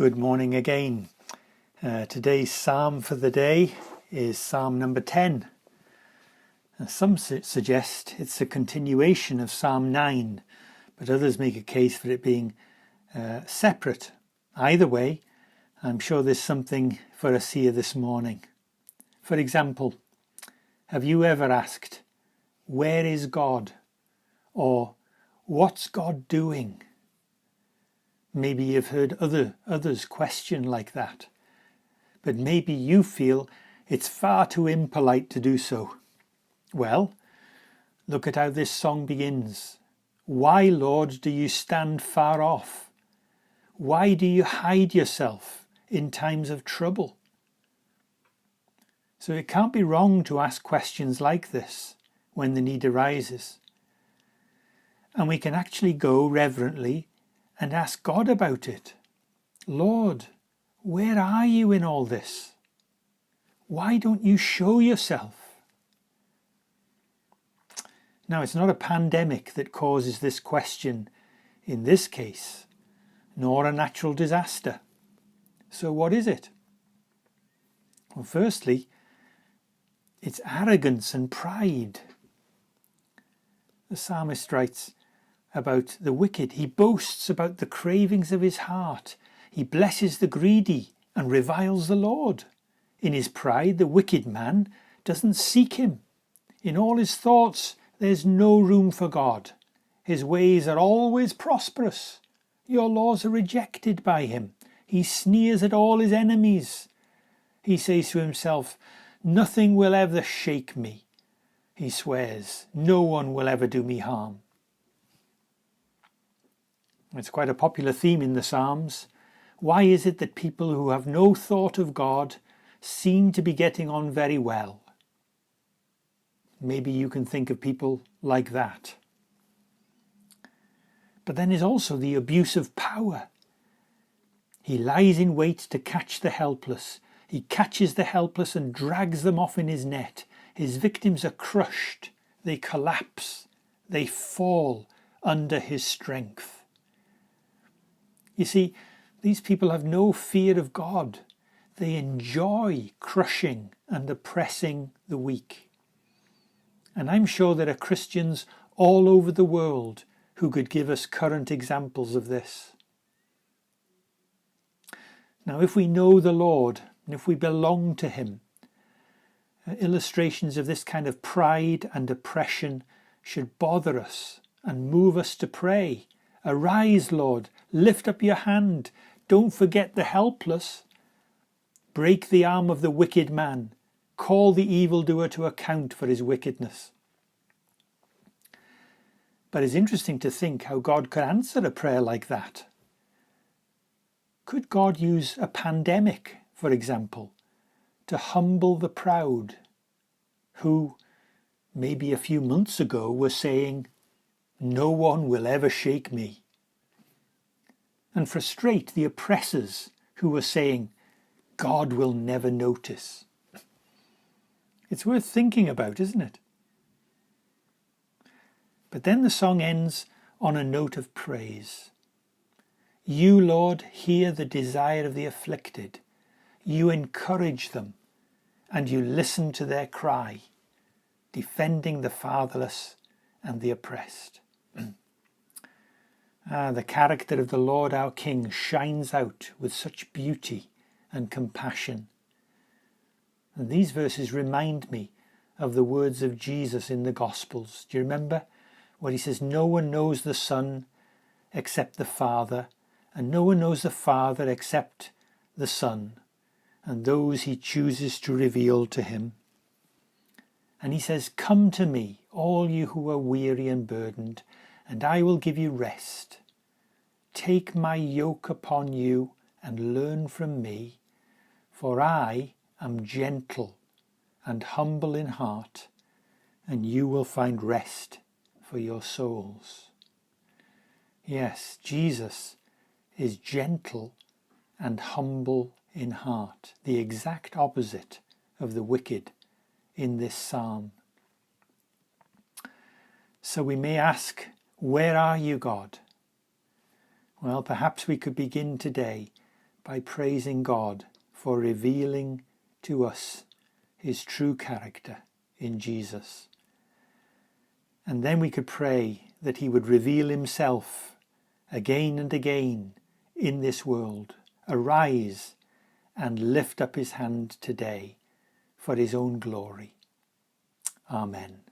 Good morning again. Today's psalm for the day is Psalm number 10. Some suggest it's a continuation of Psalm 9, but others make a case for it being separate. Either way, I'm sure there's something for us here this morning. For example, have you ever asked, "Where is God?" Or, "What's God doing?" Maybe you've heard others question like that, but maybe you feel it's far too impolite to do so. Well, look at how this song begins. Why, Lord, do you stand far off? Why do you hide yourself in times of trouble? So it can't be wrong to ask questions like this when the need arises. And we can actually go reverently and ask God about it. Lord, where are you in all this? Why don't you show yourself? Now, it's not a pandemic that causes this question in this case, nor a natural disaster. So what is it? Well, firstly, it's arrogance and pride. The psalmist writes about the wicked. He boasts about the cravings of his heart. He blesses the greedy and reviles the Lord. In his pride, the wicked man doesn't seek him. In all his thoughts, there's no room for God. His ways are always prosperous. Your laws are rejected by him. He sneers at all his enemies. He says to himself, "Nothing will ever shake me." He swears, "No one will ever do me harm." It's quite a popular theme in the Psalms. Why is it that people who have no thought of God seem to be getting on very well? Maybe you can think of people like that. But then there's also the abuse of power. He lies in wait to catch the helpless. He catches the helpless and drags them off in his net. His victims are crushed. They collapse. They fall under his strength. You see, these people have no fear of God. They enjoy crushing and oppressing the weak. And I'm sure there are Christians all over the world who could give us current examples of this. Now, if we know the Lord and if we belong to him, illustrations of this kind of pride and oppression should bother us and move us to pray. Arise, Lord, lift up your hand. Don't forget the helpless. Break the arm of the wicked man. Call the evildoer to account for his wickedness. But it's interesting to think how God could answer a prayer like that. Could God use a pandemic, for example, to humble the proud, who maybe a few months ago were saying, "No one will ever shake me," and frustrate the oppressors who were saying, "God will never notice"? It's worth thinking about, isn't it? But then the song ends on a note of praise. You, Lord, hear the desire of the afflicted. You encourage them, and you listen to their cry, defending the fatherless and the oppressed. The character of the Lord our King shines out with such beauty and compassion. And these verses remind me of the words of Jesus in the Gospels. Do you remember where he says, "No one knows the Son except the Father, and no one knows the Father except the Son, and those he chooses to reveal to him." And he says, "Come to me, all you who are weary and burdened, and I will give you rest. Take my yoke upon you and learn from me, for I am gentle and humble in heart, and you will find rest for your souls." Yes, Jesus is gentle and humble in heart, the exact opposite of the wicked in this psalm. So we may ask, where are you, God? Well, perhaps we could begin today by praising God for revealing to us his true character in Jesus. And then we could pray that he would reveal himself again and again in this world. Arise and lift up his hand today for his own glory. Amen.